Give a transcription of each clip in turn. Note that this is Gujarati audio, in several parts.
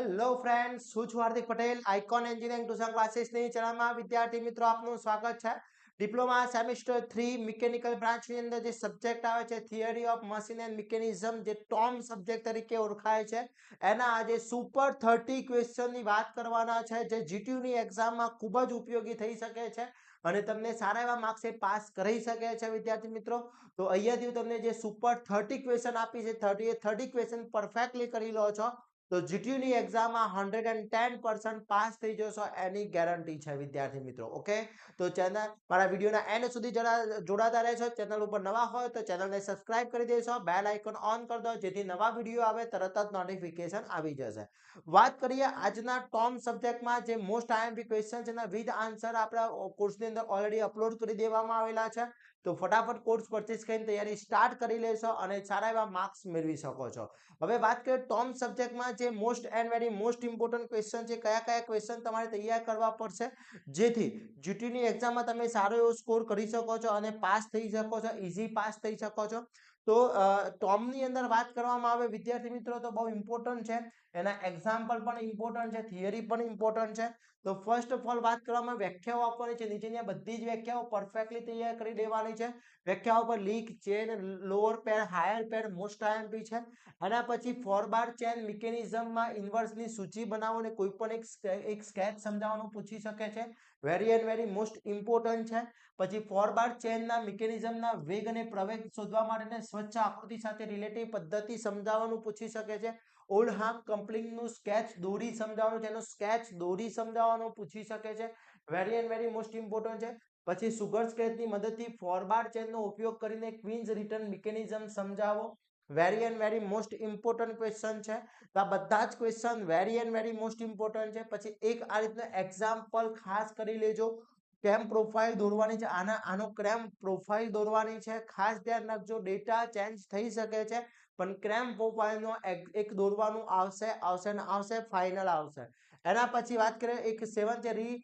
હેલો ફ્રેન્ડ્સ, હું છું Hardik Patel. Icon engineering tuition ક્લાસીસની ચેનલમાં વિદ્યાર્થી મિત્રો આપનું સ્વાગત છે. ડિપ્લોમા સેમિસ્ટર 3 મિકેનિકલ બ્રાન્ચની અંદર જે સબ્જેક્ટ આવે છે theory of machine and mechanism, જે ટોમ સબ્જેક્ટ તરીકે ઓળખાય છે, એના આજે સુપર 30 ક્વેશ્ચનની વાત કરવાના છે, જે જીટીયુની એક્ઝામમાં ખૂબ જ ઉપયોગી થઈ શકે છે અને તમને સારા એવા માર્ક્સે પાસ કરી શકે છે વિદ્યાર્થી મિત્રો. તો અહીંયાથી તમને જે સુપર 30 ક્વેશ્ચન આપી છે, 30 ક્વેશ્ચન પરફેક્ટલી કરી લો છો તો જીટીયુની એક્ઝામમાં 110% પાસ થઈ જશો એની ગેરંટી છે વિદ્યાર્થી મિત્રો. ઓકે, તો ચેનલ મારા વિડીયોના એન્ડ સુધી જોડાતા રહેશો. ચેનલ ઉપર નવા હોય તો ચેનલને સબસ્ક્રાઇબ કરી દેશો, બેલ આઇકોન ઓન કરી દો જેથી નવા વિડીયો આવે તરત જ નોટિફિકેશન આવી જશે. વાત કરીએ આજના ટોમ સબ્જેક્ટમાં જે મોસ્ટ આઈએમપી ક્વેશ્ચન છે વિથ આન્સર આપણા કોર્સની અંદર ઓલરેડી અપલોડ કરી દેવામાં આવેલા છે. તો ફટાફટ કોર્સ પરચેસ કરીને તૈયારી સ્ટાર્ટ કરી લેશો અને સારા એવા માર્ક્સ મેળવી શકો છો. હવે વાત કરીએ ટોમ સબ્જેક્ટમાં જે most and very most important question છે, કયા કયા ક્વેશ્ચન તમારે તૈયાર કરવા પડશે જેથી જીટીયુની એક્ઝામમાં તમે સારો એવો સ્કોર કરી શકો છો અને પાસ થઈ શકો છો, ઇઝી પાસ થઈ શકો છો. તો ટોમની અંદર વાત કરવામાં આવે વિદ્યાર્થી મિત્રો તો બહુ ઇમ્પોર્ટન્ટ છે. એના એક્ઝામ્પલ પણ ઇમ્પોર્ટન્ટ છે, થિયરી પણ ઇમ્પોર્ટન્ટ છે. તો ફર્સ્ટ ઓફ ઓલ વાત કરવામાં વ્યાખ્યાઓ આપવાની છે. નીચેની બધી જ વ્યાખ્યાઓ પરફેક્ટલી તૈયાર કરી દેવાની છે. વ્યાખ્યાઓ પર લીક, ચેન, લોઅર પેર, હાયર પેર મોસ્ટ આઈએમપી છે. આના પછી ફોરબાર ચેન મિકેનિઝમમાં ઇન્વર્સની સૂચિ બનાવો અને કોઈ પણ એક સ્કેચ સમજાવવાનું પૂછી શકે છે. Very and very most important છે. પછી ફોરબાર ચેનના મિકેનિઝમના વેગ અને પ્રવેગ શોધવા માટે સ્વચ્છ આકૃતિ સાથે રિલેટિવ પદ્ધતિ સમજાવવાનું પૂછી શકે છે. ઓલ્ડહામ કમ્પ્લિંગનું સ્કેચ દોરી સમજાવવાનું છે, એનો સ્કેચ દોરી સમજાવવાનું પૂછી શકે છે. Very and very most important છે. પછી સુગર સ્કેચની મદદથી ફોરબાર ચેનનો ઉપયોગ કરીને ક્વીન્સ રિટર્ન મિકેનિઝમ સમજાવો. Very and very most important question છે. તો આ બધા જ question very and very most important છે. પછી એક આ રીતનો એક્ઝામ્પલ ખાસ કરી લેજો. કેમ પ્રોફાઇલ દોરવાની છે, આનો ક્રેમ પ્રોફાઇલ દોરવાની છે. ખાસ ધ્યાન રાખજો, ડેટા ચેન્જ થઈ શકે છે પણ ક્રેમ પ્રોફાઇલનો એક દોરવાનું આવશે ફાઇનલ આવશે. એના પછી વાત કરીએ એક 7th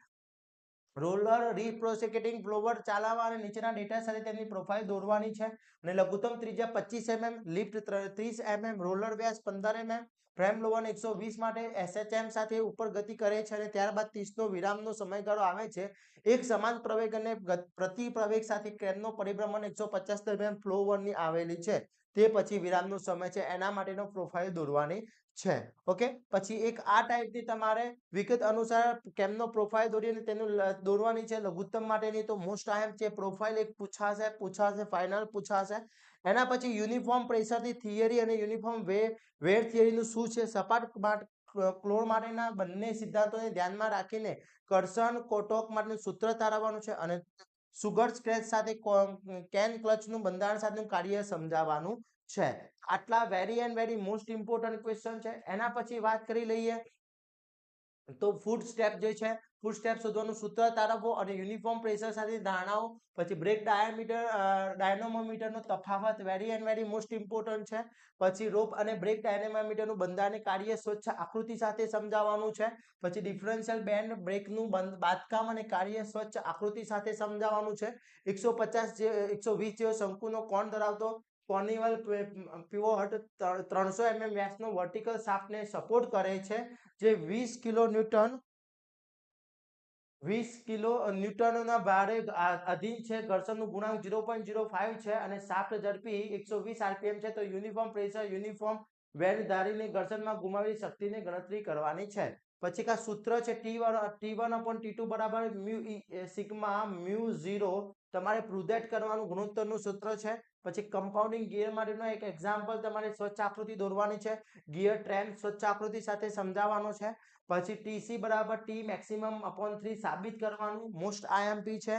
રોલર રીપ્રોસેકેટિંગ બ્લોવર ચાલાવવા અને નીચેના ડેટા સાથે તેમની પ્રોફાઇલ દોરવાની છે. અને લઘુત્તમ ત્રિજ્યા 25 mm, લિફ્ટ 30 mm, રોલર વ્યાસ 15 mm, ફ્રેમ લોવર 120 માટે એસએચએમ સાથે ઉપર ગતિ કરે છે અને ત્યારબાદ 30નો વિરામનો સમયગાળો આવે છે. એક સમાન પ્રવેગ અને પ્રતિ પ્રવેગ સાથે ક્રેનનો પરિભ્રમણ 150 દરમિયાન ફ્લોવરની આવેલી છે. તે પછી વિરામનો સમય છે, એના માટેનો પ્રોફાઇલ દોરવાની છે. ઓકે, પછી એક આ ટાઈપની તમારે વિગત અનુસાર કેમનો પ્રોફાઇલ દોરીને તેનું દોરવાની છે. લઘુત્તમ માટેની તો મોસ્ટ આઈએમ છે, પ્રોફાઇલ એક પૂછાશે ફાઇનલ પૂછાશે. એના પછી યુનિફોર્મ પ્રેશરથી થિયરી અને યુનિફોર્મ વેર થિયરીનું શું છે. સપાટ ફ્લોર માટેના બંને સિદ્ધાંતોને ધ્યાનમાં રાખીને કર્ષણ કોટોક માટેનું સૂત્ર તારવવાનું છે અને સુગર સ્ક્રેચ સાથે કેન ક્લચનું બંધારણ સાથેનું કાર્ય સમજાવવાનું છે. આટલા very and very most important question છે. એના પછી વાત કરી લઈએ તો ફૂડ સ્ટેપ જે છે, ફૂડ સ્ટેપ શોધવાનું સૂત્ર તારવવો અને યુનિફોર્મ પ્રેશર સાથે ધારણાઓ. પછી બ્રેક ડાયનેમોમીટરનો તફાવત very and very most important છે. પછી રોપ અને બ્રેક ડાયનેમોમીટરનું બંધારણ કાર્ય સ્વચ્છ આકૃતિ સાથે સમજાવવાનું છે. પછી ડિફરન્શિયલ બેન્ડ બ્રેકનું બાંધકામ અને કાર્ય સ્વચ્છ આકૃતિ સાથે સમજાવવાનું છે. 150 120 જેવો શંકુનો કોણ ધરાવતો કોર્નિવલ પિવોટ 300 mm વ્યાસનો વર્ટિકલ શાફ્ટને સપોર્ટ કરે છે, જે 20 કિલો ન્યૂટનના ભારે અધીન છે. ઘર્ષણનું ગુણાંક 0.05 છે અને શાફ્ટ ઝડપી 120 આરપીએમ છે. તો યુનિફોર્મ પ્રેશર, યુનિફોર્મ વેગ ધારીને ઘર્ષણમાં ગુમાવેલી શક્તિની ગણતરી કરવાની છે. પછી કા સૂત્ર છે T1/T2 બરાબર સિગ્મા મ્યુ 0. તમારે પ્રુદેટ કરવાનું ગુણોત્તરનું સૂત્ર છે. પછી કમ્પાઉન્ડિંગ ગિયર માટેનો એક એક્ઝામ્પલ તમારે સ્વચ્છ આકૃતિ દોરવાની છે. ગિયર ટ્રેન સ્વચ્છ આકૃતિ સાથે સમજાવવાનો છે. પછી TC બરાબર T maximum/3 સાબિત કરવાનું મોસ્ટ આઈએમપી છે.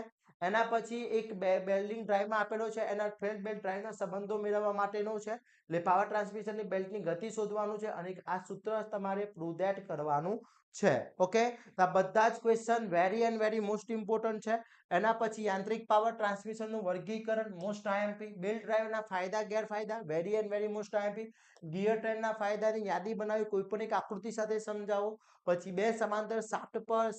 એના પછી એક બેલ્ડિંગ ડ્રાઈવમાં આપેલો છે, એના ફ્રન્ટ બેલ્ટ ડ્રાઈવના સંબંધો મેળવવા માટેનો છે. એટલે પાવર ટ્રાન્સમિશનની બેલ્ટની ગતિ શોધવાનું છે અને આ સૂત્ર તમારે પ્રુદેટ કરવાનું છે. ઓકે, તો આ બધા જ question very and very most important છે. એના પછી યાંત્રિક પાવર ટ્રાન્સમિશનનું વર્ગીકરણ મોસ્ટ આઈએમપી, બેલ્ટ ડ્રાઈવના ફાયદા ગેરફાયદા very and very most IMP, gear ટ્રેનના ફાયદાની યાદી બનાવી કોઈ પણ એક આકૃતિ સાથે સમજાવો. પછી બે સમાંતર શાફ્ટ પર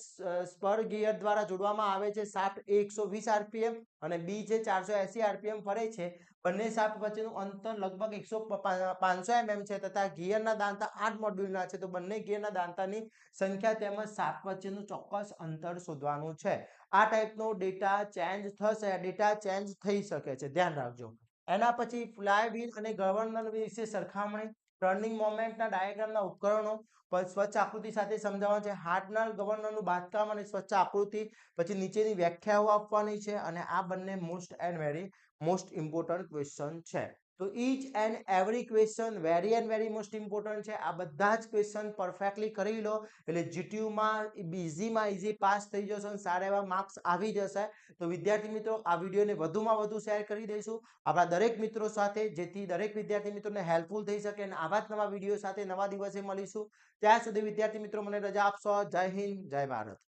સ્પર ગિયર દ્વારા જોડવામાં આવે છે. શાફ્ટ એ 120 આરપીએમ અને બી જે 480 આરપીએમ ફરે છે. બંને શાફ્ટ વચ્ચેનું અંતર લગભગ 500 mm છે તથા ગિયરના દાંતા 8 મોડ્યુલના છે. તો બંને ગિયરના દાંતાની સંખ્યા તેમજ શાફ્ટ વચ્ચેનું ચોક્કસ અંતર શોધવાનું છે. આ ટાઈપનો ડેટા ચેન્જ થશે, ડેટા ચેન્જ થઈ શકે છે, ધ્યાન રાખજો. એના પછી ફ્લાય વ્હીલ અને ગવર્નર વિશે સરખામણી, ટર્નિંગ મોમેન્ટના ડાયાગ્રામના ઉપકરણો, સ્વચ્છ આકૃતિ સાથે સમજાવવાનું છે. હાર્ડનર ગવર્નરનું બાંધકામ અને સ્વચ્છ આકૃતિ, પછી નીચેની વ્યાખ્યાઓ આપવાની છે. અને આ બંને most and very most important question છે. તો each and every question very and very most important છે. આ બધા જ ક્વેશ્ચન પરફેક્ટલી કરી લો એટલે જીટીયુમાં ઇઝીમાં ઇઝી પાસ થઈ જશો અને સારા એવા માર્ક્સ આવી જશે. તો વિદ્યાર્થી મિત્રો, આ વિડીયોને વધુમાં વધુ શેર કરી દઈશું આપણા દરેક મિત્રો સાથે, જેથી દરેક વિદ્યાર્થી મિત્રોને હેલ્પફુલ થઈ શકે. અને આવા જ નવા વિડીયો સાથે નવા દિવસે મળીશું. ત્યાં સુધી વિદ્યાર્થી મિત્રો મને રજા આપશો. જય હિન્દ, જય ભારત.